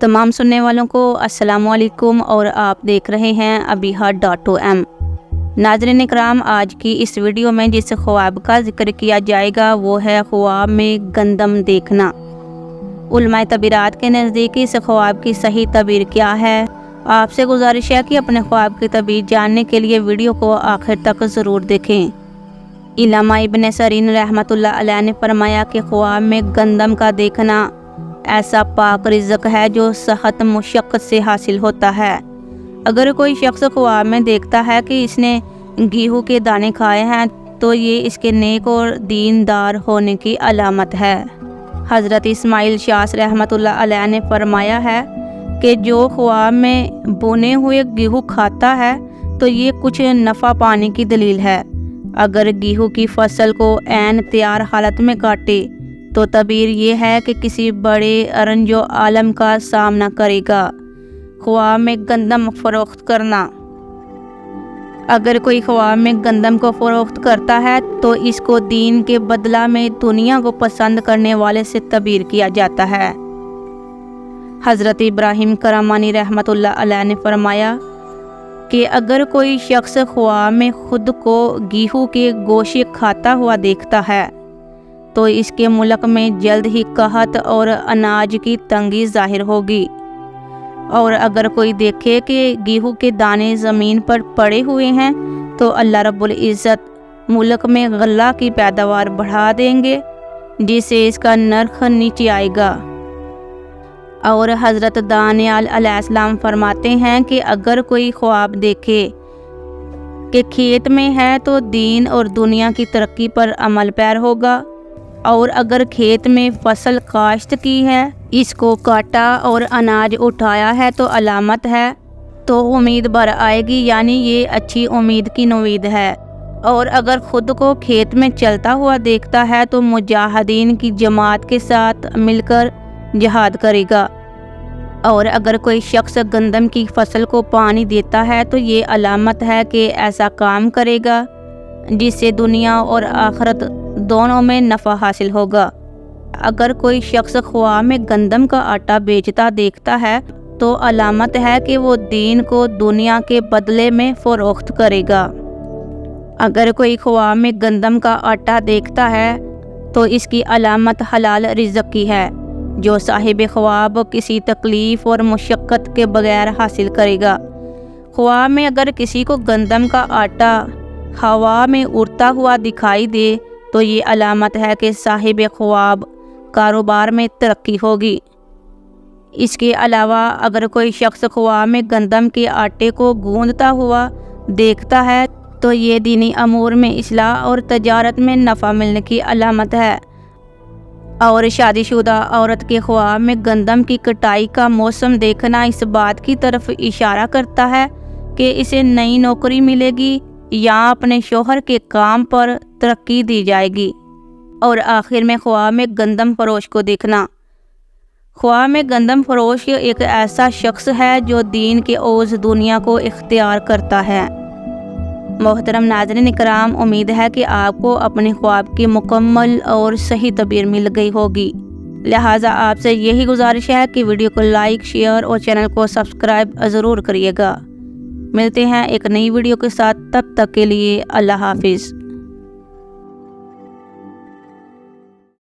تمام سننے والوں کو السلام علیکم اور آپ دیکھ رہے ہیں ابیہا.om۔ ناظرین اکرام، آج کی اس ویڈیو میں جس خواب کا ذکر کیا جائے گا وہ ہے خواب میں گندم دیکھنا۔ علماء تعبیرات کے نزدیک اس خواب کی صحیح تعبیر کیا ہے؟ آپ سے گزارش ہے کہ اپنے خواب کی تعبیر جاننے کے لیے ویڈیو کو آخر تک ضرور دیکھیں۔ علامہ ابن سیرین رحمۃ اللہ علیہ نے فرمایا کہ خواب میں گندم کا دیکھنا ایسا پاک رزق ہے جو سخت مشقت سے حاصل ہوتا ہے۔ اگر کوئی شخص خواب میں دیکھتا ہے کہ اس نے گیہوں کے دانے کھائے ہیں تو یہ اس کے نیک اور دیندار ہونے کی علامت ہے۔ حضرت اسماعیل شاذ رحمۃ اللہ علیہ نے فرمایا ہے کہ جو خواب میں بنے ہوئے گیہوں کھاتا ہے تو یہ کچھ نفع پانے کی دلیل ہے۔ اگر گیہوں کی فصل کو عین تیار حالت میں کاٹے تو تعبیر یہ ہے کہ کسی بڑے رنج و عالم کا سامنا کرے گا۔ خواب میں گندم فروخت کرنا۔ اگر کوئی خواب میں گندم کو فروخت کرتا ہے تو اس کو دین کے بدلہ میں دنیا کو پسند کرنے والے سے تعبیر کیا جاتا ہے۔ حضرت ابراہیم کرمانی رحمۃ اللہ علیہ نے فرمایا کہ اگر کوئی شخص خواب میں خود کو گیہوں کے گوشے کھاتا ہوا دیکھتا ہے تو اس کے ملک میں جلد ہی قحط اور اناج کی تنگی ظاہر ہوگی، اور اگر کوئی دیکھے کہ گیہوں کے دانے زمین پر پڑے ہوئے ہیں تو اللہ رب العزت ملک میں غلہ کی پیداوار بڑھا دیں گے جس سے اس کا نرخ نیچے آئے گا۔ اور حضرت دانیال علیہ السلام فرماتے ہیں کہ اگر کوئی خواب دیکھے کہ کھیت میں ہے تو دین اور دنیا کی ترقی پر عمل پیر ہوگا، اور اگر کھیت میں فصل کاشت کی ہے، اس کو کاٹا اور اناج اٹھایا ہے تو علامت ہے، تو امید بھر آئے گی، یعنی یہ اچھی امید کی نوید ہے۔ اور اگر خود کو کھیت میں چلتا ہوا دیکھتا ہے تو مجاہدین کی جماعت کے ساتھ مل کر جہاد کرے گا۔ اور اگر کوئی شخص گندم کی فصل کو پانی دیتا ہے تو یہ علامت ہے کہ ایسا کام کرے گا جس سے دنیا اور آخرت دونوں میں نفع حاصل ہوگا۔ اگر کوئی شخص خواب میں گندم کا آٹا بیچتا دیکھتا ہے تو علامت ہے کہ وہ دین کو دنیا کے بدلے میں فروخت کرے گا۔ اگر کوئی خواب میں گندم کا آٹا دیکھتا ہے تو اس کی علامت حلال رزق کی ہے جو صاحب خواب کسی تکلیف اور مشقت کے بغیر حاصل کرے گا۔ خواب میں اگر کسی کو گندم کا آٹا ہوا میں اڑتا ہوا دکھائی دے تو یہ علامت ہے کہ صاحب خواب کاروبار میں ترقی ہوگی۔ اس کے علاوہ اگر کوئی شخص خواب میں گندم کے آٹے کو گوندتا ہوا دیکھتا ہے تو یہ دینی امور میں اصلاح اور تجارت میں نفع ملنے کی علامت ہے۔ اور شادی شدہ عورت کے خواب میں گندم کی کٹائی کا موسم دیکھنا اس بات کی طرف اشارہ کرتا ہے کہ اسے نئی نوکری ملے گی یا اپنے شوہر کے کام پر ترقی دی جائے گی۔ اور آخر میں خواب میں گندم فروش کو دیکھنا۔ خواب میں گندم فروش ایک ایسا شخص ہے جو دین کے عوض دنیا کو اختیار کرتا ہے۔ محترم ناظرین اکرام، امید ہے کہ آپ کو اپنے خواب کی مکمل اور صحیح تعبیر مل گئی ہوگی، لہٰذا آپ سے یہی گزارش ہے کہ ویڈیو کو لائک، شیئر اور چینل کو سبسکرائب ضرور کریے گا۔ ملتے ہیں ایک نئی ویڈیو کے ساتھ، تب تک کے لیے اللہ حافظ۔